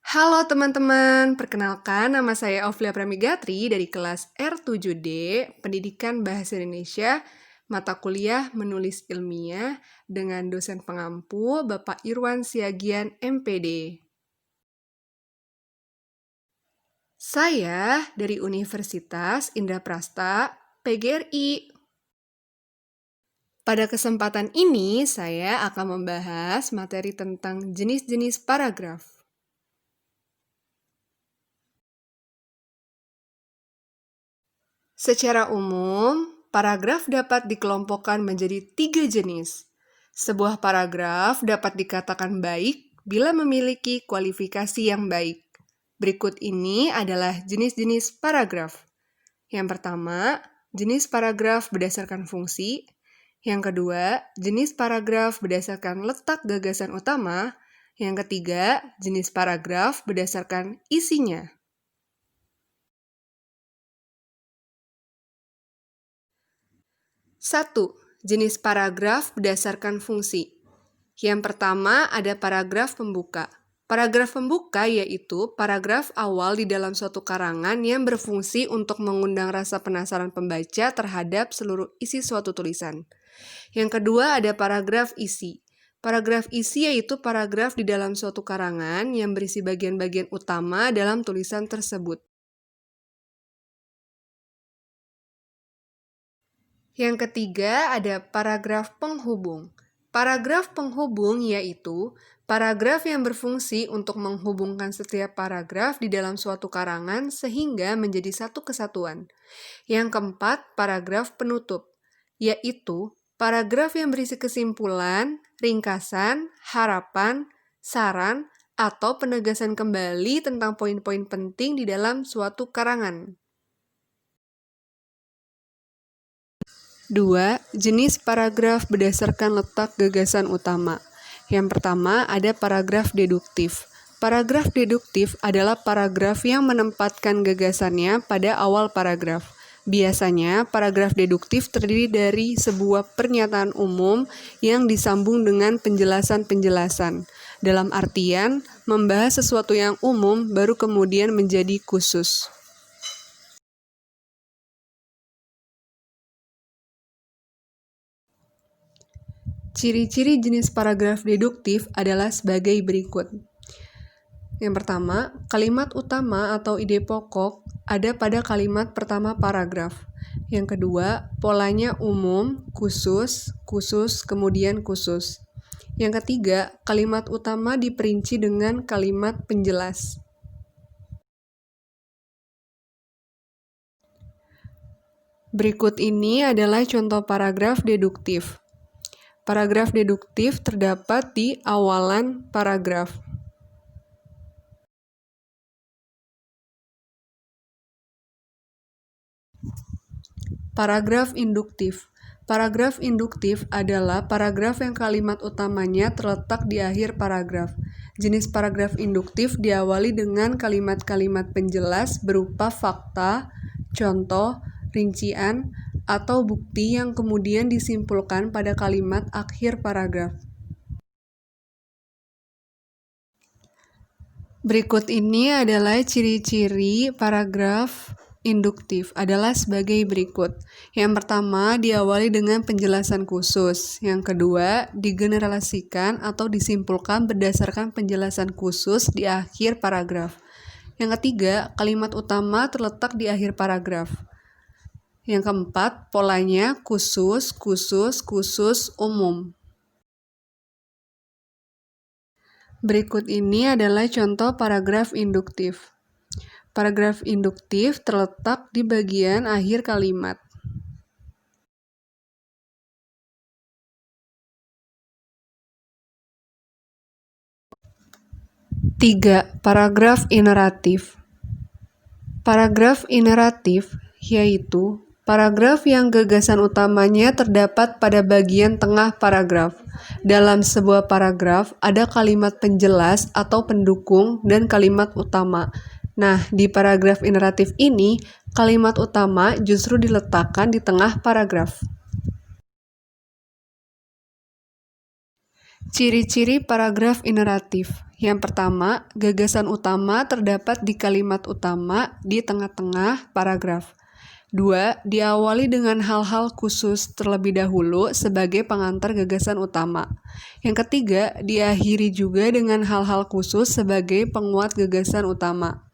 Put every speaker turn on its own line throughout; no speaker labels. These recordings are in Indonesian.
Halo teman-teman, perkenalkan nama saya Oflia Pramigatri dari kelas R7D, Pendidikan Bahasa Indonesia, mata kuliah Menulis Ilmiah dengan dosen pengampu Bapak Irwan Siagian MPD. Saya dari Universitas Indraprasta, PGRI. Pada kesempatan ini, saya akan membahas materi tentang jenis-jenis paragraf. Secara umum, paragraf dapat dikelompokkan menjadi 3 jenis. Sebuah paragraf dapat dikatakan baik bila memiliki kualifikasi yang baik. Berikut ini adalah jenis-jenis paragraf. Yang pertama, jenis paragraf berdasarkan fungsi. Yang kedua, jenis paragraf berdasarkan letak gagasan utama. Yang ketiga, jenis paragraf berdasarkan isinya. 1. Jenis paragraf berdasarkan fungsi. Yang pertama ada paragraf pembuka. Paragraf pembuka yaitu paragraf awal di dalam suatu karangan yang berfungsi untuk mengundang rasa penasaran pembaca terhadap seluruh isi suatu tulisan. Yang kedua ada paragraf isi. Paragraf isi yaitu paragraf di dalam suatu karangan yang berisi bagian-bagian utama dalam tulisan tersebut. Yang ketiga ada paragraf penghubung. Paragraf penghubung yaitu paragraf yang berfungsi untuk menghubungkan setiap paragraf di dalam suatu karangan sehingga menjadi satu kesatuan. Yang keempat, paragraf penutup, yaitu paragraf yang berisi kesimpulan, ringkasan, harapan, saran, atau penegasan kembali tentang poin-poin penting di dalam suatu karangan. 2. Jenis paragraf berdasarkan letak gagasan utama. Yang pertama ada paragraf deduktif. Paragraf deduktif adalah paragraf yang menempatkan gagasannya pada awal paragraf. Biasanya, paragraf deduktif terdiri dari sebuah pernyataan umum yang disambung dengan penjelasan-penjelasan. Dalam artian, membahas sesuatu yang umum baru kemudian menjadi khusus. Ciri-ciri jenis paragraf deduktif adalah sebagai berikut. Yang pertama, kalimat utama atau ide pokok ada pada kalimat pertama paragraf. Yang kedua, polanya umum, khusus, khusus, kemudian khusus. Yang ketiga, kalimat utama diperinci dengan kalimat penjelas. Berikut ini adalah contoh paragraf deduktif. Paragraf deduktif terdapat di awalan paragraf. Paragraf induktif. Paragraf induktif adalah paragraf yang kalimat utamanya terletak di akhir paragraf. Jenis paragraf induktif diawali dengan kalimat-kalimat penjelas berupa fakta, contoh, rincian, atau bukti yang kemudian disimpulkan pada kalimat akhir paragraf. Berikut ini adalah ciri-ciri paragraf induktif adalah sebagai berikut. Yang pertama, diawali dengan penjelasan khusus. Yang kedua, digeneralisasikan atau disimpulkan berdasarkan penjelasan khusus di akhir paragraf. Yang ketiga, kalimat utama terletak di akhir paragraf. Yang keempat, polanya khusus, khusus, khusus, umum. Berikut ini adalah contoh paragraf induktif. Paragraf induktif terletak di bagian akhir kalimat. 3. Paragraf ineratif. Paragraf ineratif yaitu paragraf yang gagasan utamanya terdapat pada bagian tengah paragraf. Dalam sebuah paragraf ada kalimat penjelas atau pendukung dan kalimat utama. Nah, di paragraf ineratif ini, kalimat utama justru diletakkan di tengah paragraf. Ciri-ciri paragraf ineratif. Yang pertama, gagasan utama terdapat di kalimat utama di tengah-tengah paragraf. 2. Diawali dengan hal-hal khusus terlebih dahulu sebagai pengantar gagasan utama. Yang ketiga, diakhiri juga dengan hal-hal khusus sebagai penguat gagasan utama.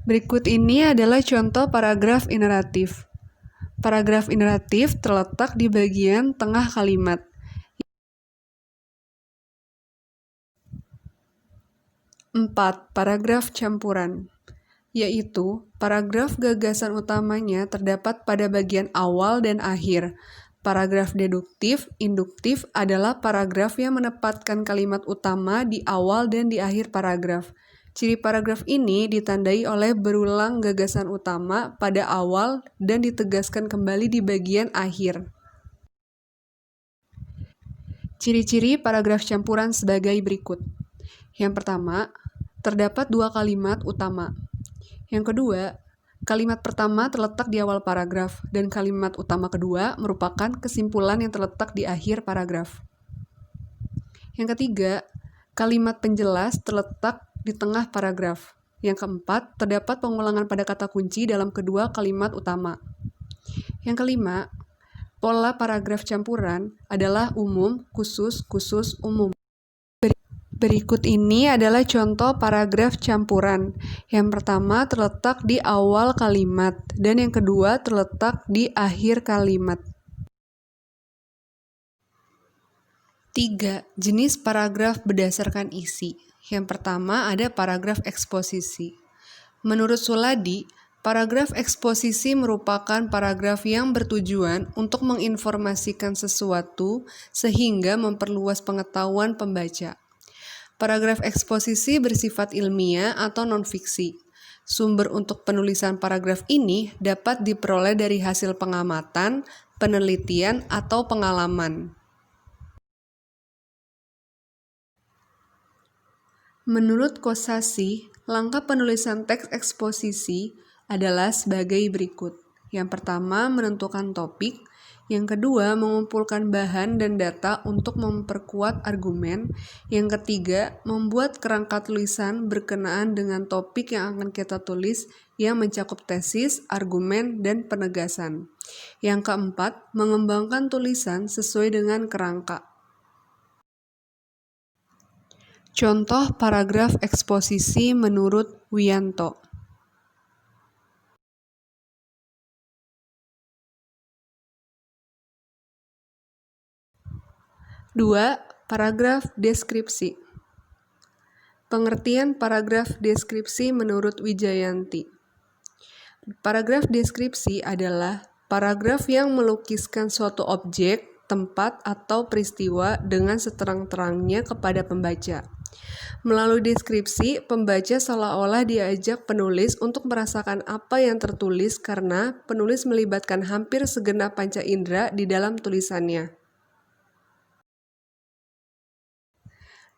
Berikut ini adalah contoh paragraf ineratif. Paragraf ineratif terletak di bagian tengah kalimat. 4. Paragraf campuran, yaitu paragraf gagasan utamanya terdapat pada bagian awal dan akhir. Paragraf deduktif, induktif adalah paragraf yang menempatkan kalimat utama di awal dan di akhir paragraf. Ciri paragraf ini ditandai oleh berulang gagasan utama pada awal dan ditegaskan kembali di bagian akhir. Ciri-ciri paragraf campuran sebagai berikut. Yang pertama, terdapat dua kalimat utama. Yang kedua, kalimat pertama terletak di awal paragraf, dan kalimat utama kedua merupakan kesimpulan yang terletak di akhir paragraf. Yang ketiga, kalimat penjelas terletak di tengah paragraf. Yang keempat, terdapat pengulangan pada kata kunci dalam kedua kalimat utama. Yang kelima, pola paragraf campuran adalah umum, khusus, khusus, umum. Berikut ini adalah contoh paragraf campuran. Yang pertama terletak di awal kalimat, dan yang kedua terletak di akhir kalimat. 3. Jenis paragraf berdasarkan isi. Yang pertama ada paragraf eksposisi. Menurut Suladi, paragraf eksposisi merupakan paragraf yang bertujuan untuk menginformasikan sesuatu sehingga memperluas pengetahuan pembaca. Paragraf eksposisi bersifat ilmiah atau non-fiksi. Sumber untuk penulisan paragraf ini dapat diperoleh dari hasil pengamatan, penelitian, atau pengalaman. Menurut Kosasih, langkah penulisan teks eksposisi adalah sebagai berikut. Yang pertama, menentukan topik. Yang kedua, mengumpulkan bahan dan data untuk memperkuat argumen. Yang ketiga, membuat kerangka tulisan berkenaan dengan topik yang akan kita tulis yang mencakup tesis, argumen, dan penegasan. Yang keempat, mengembangkan tulisan sesuai dengan kerangka. Contoh paragraf eksposisi menurut Wiyanto. Dua, paragraf deskripsi. Pengertian paragraf deskripsi menurut Wijayanti. Paragraf deskripsi adalah paragraf yang melukiskan suatu objek, tempat, atau peristiwa dengan seterang-terangnya kepada pembaca. Melalui deskripsi, pembaca seolah-olah diajak penulis untuk merasakan apa yang tertulis karena penulis melibatkan hampir segenap panca indera di dalam tulisannya.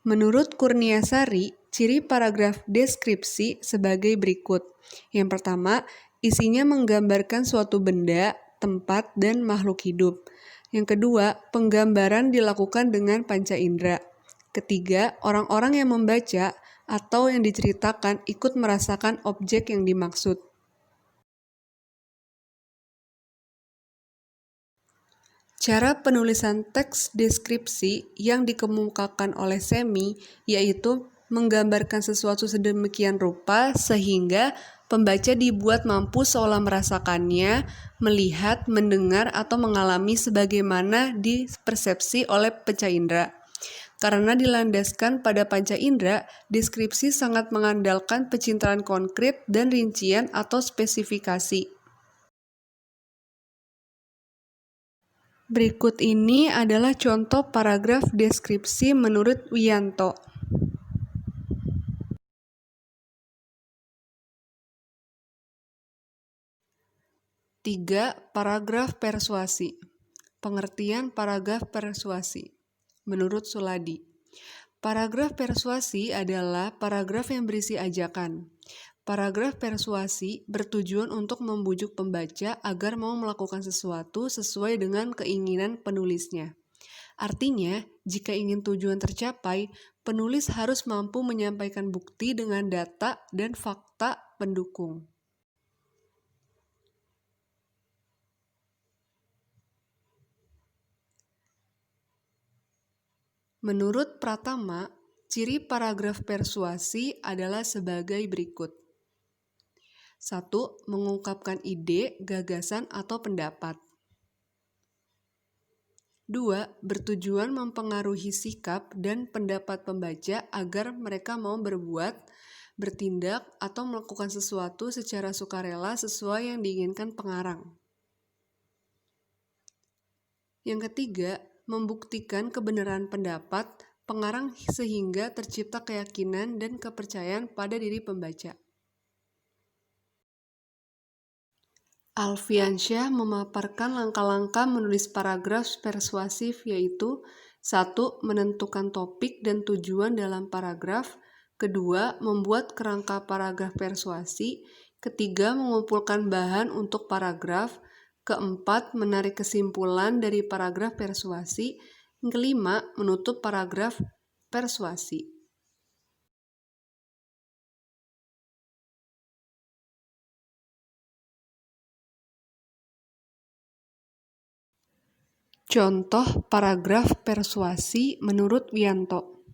Menurut Kurniasari, ciri paragraf deskripsi sebagai berikut. Yang pertama, isinya menggambarkan suatu benda, tempat, dan makhluk hidup. Yang kedua, penggambaran dilakukan dengan panca indera. Ketiga, orang-orang yang membaca atau yang diceritakan ikut merasakan objek yang dimaksud. Cara penulisan teks deskripsi yang dikemukakan oleh Semi yaitu menggambarkan sesuatu sedemikian rupa sehingga pembaca dibuat mampu seolah merasakannya, melihat, mendengar, atau mengalami sebagaimana dipersepsi oleh panca indera. Karena dilandaskan pada panca indera, deskripsi sangat mengandalkan pencitraan konkret dan rincian atau spesifikasi. Berikut ini adalah contoh paragraf deskripsi menurut Wiyanto. Tiga, paragraf persuasi. Pengertian paragraf persuasi. Menurut Suladi, paragraf persuasi adalah paragraf yang berisi ajakan. Paragraf persuasi bertujuan untuk membujuk pembaca agar mau melakukan sesuatu sesuai dengan keinginan penulisnya. Artinya, jika ingin tujuan tercapai, penulis harus mampu menyampaikan bukti dengan data dan fakta pendukung. Menurut Pratama, ciri paragraf persuasi adalah sebagai berikut. 1. Mengungkapkan ide, gagasan, atau pendapat. 2. Bertujuan mempengaruhi sikap dan pendapat pembaca agar mereka mau berbuat, bertindak, atau melakukan sesuatu secara sukarela sesuai yang diinginkan pengarang. Yang ketiga, membuktikan kebenaran pendapat pengarang sehingga tercipta keyakinan dan kepercayaan pada diri pembaca. Alfiansyah memaparkan langkah-langkah menulis paragraf persuasif yaitu 1. Menentukan topik dan tujuan dalam paragraf. 2. Membuat kerangka paragraf persuasi. 3. Mengumpulkan bahan untuk paragraf. 4. Menarik kesimpulan dari paragraf persuasi. 5. Menutup paragraf persuasi. Contoh paragraf persuasi menurut Wianto.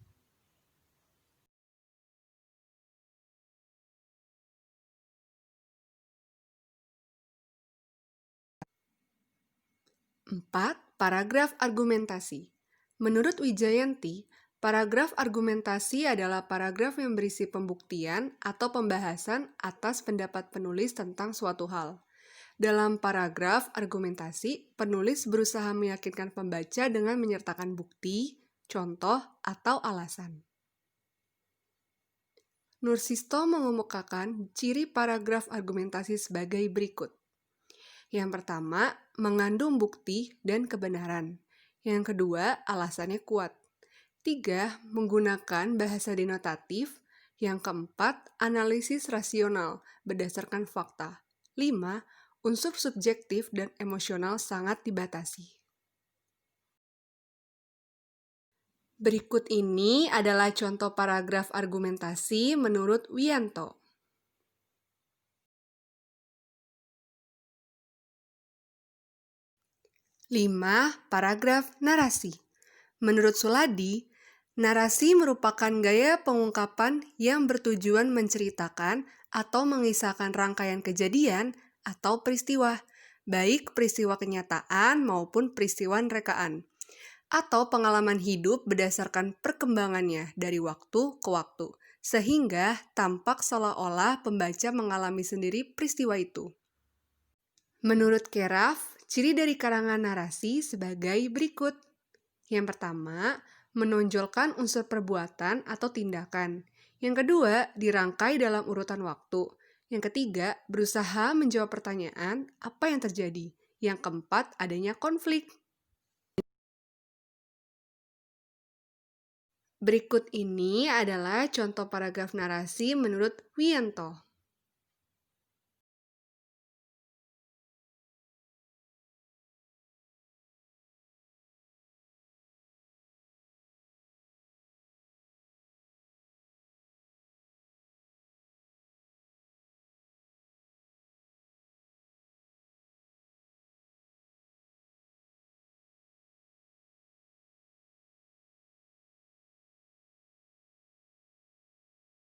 Empat, paragraf argumentasi. Menurut Wijayanti, paragraf argumentasi adalah paragraf yang berisi pembuktian atau pembahasan atas pendapat penulis tentang suatu hal. Dalam paragraf argumentasi, penulis berusaha meyakinkan pembaca dengan menyertakan bukti, contoh, atau alasan. Nursisto mengemukakan ciri paragraf argumentasi sebagai berikut. Yang pertama, mengandung bukti dan kebenaran. Yang kedua, alasannya kuat. 3, menggunakan bahasa denotatif. Yang keempat, analisis rasional berdasarkan fakta. 5, unsur subjektif dan emosional sangat dibatasi. Berikut ini adalah contoh paragraf argumentasi menurut Wianto. 5. Paragraf narasi. Menurut Suladi, narasi merupakan gaya pengungkapan yang bertujuan menceritakan atau mengisahkan rangkaian kejadian atau peristiwa, baik peristiwa kenyataan maupun peristiwa rekaan, atau pengalaman hidup berdasarkan perkembangannya dari waktu ke waktu, sehingga tampak seolah-olah pembaca mengalami sendiri peristiwa itu. Menurut Keraf, ciri dari karangan narasi sebagai berikut. Yang pertama, menonjolkan unsur perbuatan atau tindakan. Yang kedua, dirangkai dalam urutan waktu. Yang ketiga, berusaha menjawab pertanyaan apa yang terjadi. Yang keempat, adanya konflik. Berikut ini adalah contoh paragraf narasi menurut Wianto.